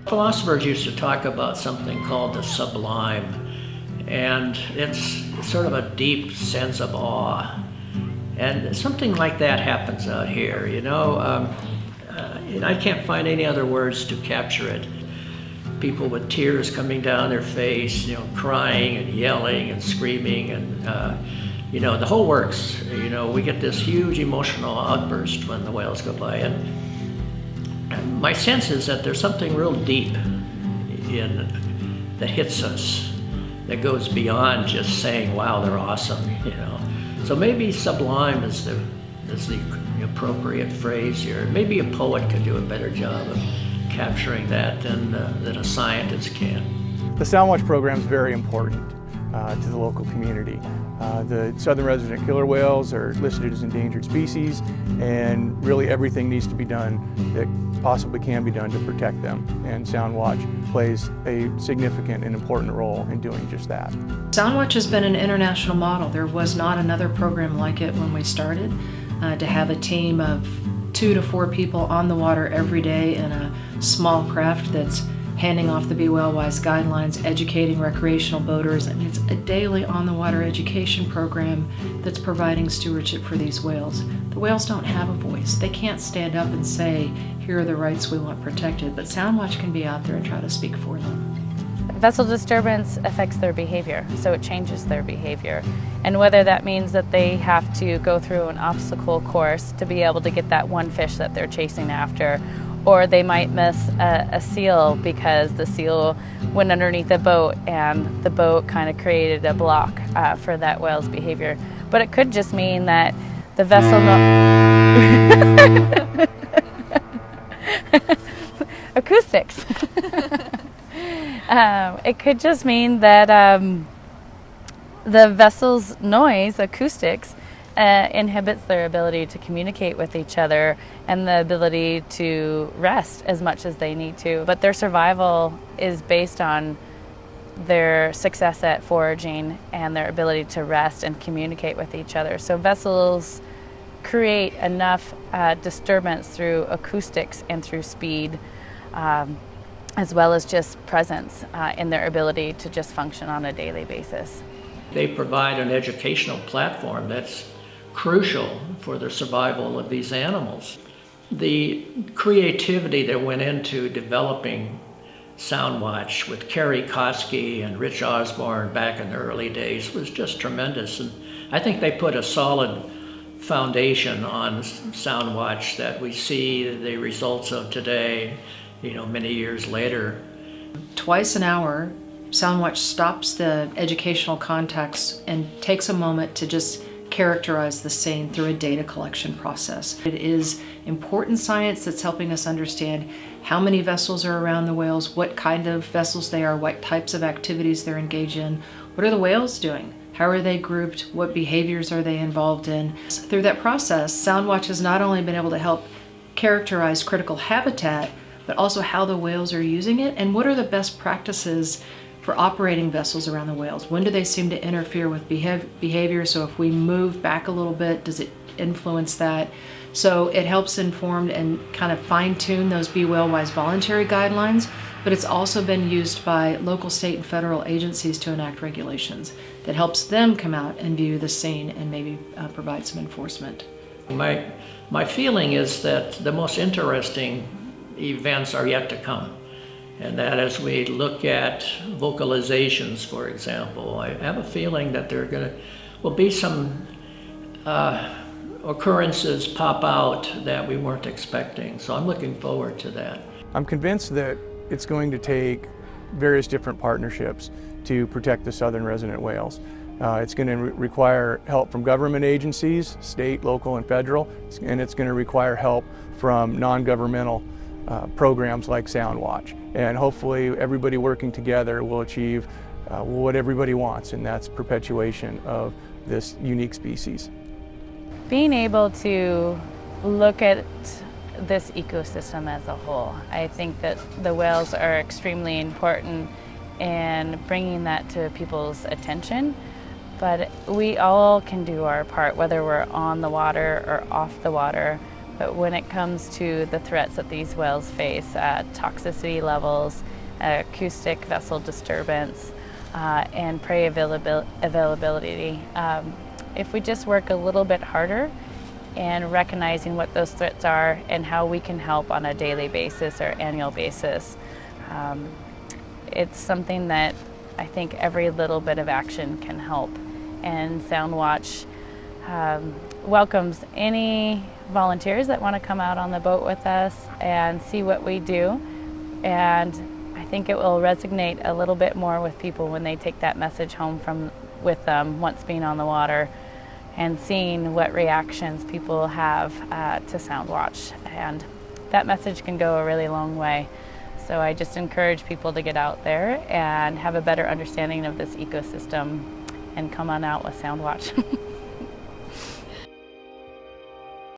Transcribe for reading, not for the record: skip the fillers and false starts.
Philosophers used to talk about something called the sublime, and it's sort of a deep sense of awe. And something like that happens out here, you know. And I can't find any other words to capture it. People with tears coming down their face, you know, crying and yelling and screaming, and you know, the whole works. You know, we get this huge emotional outburst when the whales go by. And my sense is that there's something real deep that hits us, that goes beyond just saying, wow, they're awesome, you know. So maybe sublime is the appropriate phrase here. Maybe a poet could do a better job of capturing that than a scientist can. The Soundwatch program is very important to the local community. The southern resident killer whales are listed as endangered species, and really everything needs to be done that possibly can be done to protect them. And Soundwatch plays a significant and important role in doing just that. Soundwatch has been an international model. There was not another program like it when we started. To have a team of 2 to 4 people on the water every day in a small craft that's handing off the Be Whale Wise guidelines, educating recreational boaters, and it's a daily on-the-water education program that's providing stewardship for these whales. The whales don't have a voice. They can't stand up and say, here are the rights we want protected, but Soundwatch can be out there and try to speak for them. Vessel disturbance affects their behavior, so it changes their behavior. And whether that means that they have to go through an obstacle course to be able to get that one fish that they're chasing after, or they might miss a seal because the seal went underneath the boat and the boat kind of created a block for that whale's behavior. But it could just mean that the vessel acoustics. It could just mean that the vessel's noise, acoustics, inhibits their ability to communicate with each other and the ability to rest as much as they need to. But their survival is based on their success at foraging and their ability to rest and communicate with each other. So vessels create enough disturbance through acoustics and through speed, as well as just presence in their ability to just function on a daily basis. They provide an educational platform that's crucial for the survival of these animals. The creativity that went into developing Soundwatch with Kerry Koski and Rich Osborne back in the early days was just tremendous. And I think they put a solid foundation on Soundwatch that we see the results of today, you know, many years later. Twice an hour, Soundwatch stops the educational context and takes a moment to just characterize the scene through a data collection process. It is important science that's helping us understand how many vessels are around the whales, what kind of vessels they are, what types of activities they're engaged in, what are the whales doing, how are they grouped, what behaviors are they involved in. Through that process, Soundwatch has not only been able to help characterize critical habitat, but also how the whales are using it and what are the best practices for operating vessels around the whales. When do they seem to interfere with behavior? So if we move back a little bit, does it influence that? So it helps inform and kind of fine-tune those Be Whale Wise voluntary guidelines, but it's also been used by local, state, and federal agencies to enact regulations that helps them come out and view the scene and maybe provide some enforcement. My feeling is that the most interesting events are yet to come. And that as we look at vocalizations, for example, I have a feeling that there will be some occurrences pop out that we weren't expecting. So I'm looking forward to that. I'm convinced that it's going to take various different partnerships to protect the southern resident whales. It's going to require help from government agencies, state, local, and federal, and it's going to require help from non-governmental programs like Soundwatch. And hopefully everybody working together will achieve what everybody wants, and that's perpetuation of this unique species. Being able to look at this ecosystem as a whole, I think that the whales are extremely important in bringing that to people's attention, But we all can do our part, whether we're on the water or off the water. But when it comes to the threats that these whales face, toxicity levels, acoustic vessel disturbance, and prey availability, if we just work a little bit harder and recognizing what those threats are and how we can help on a daily basis or annual basis, it's something that I think every little bit of action can help. And Soundwatch welcomes any volunteers that want to come out on the boat with us and see what we do. And I think it will resonate a little bit more with people when they take that message home with them once being on the water, and seeing what reactions people have to Soundwatch. And that message can go a really long way. So I just encourage people to get out there and have a better understanding of this ecosystem and come on out with Soundwatch.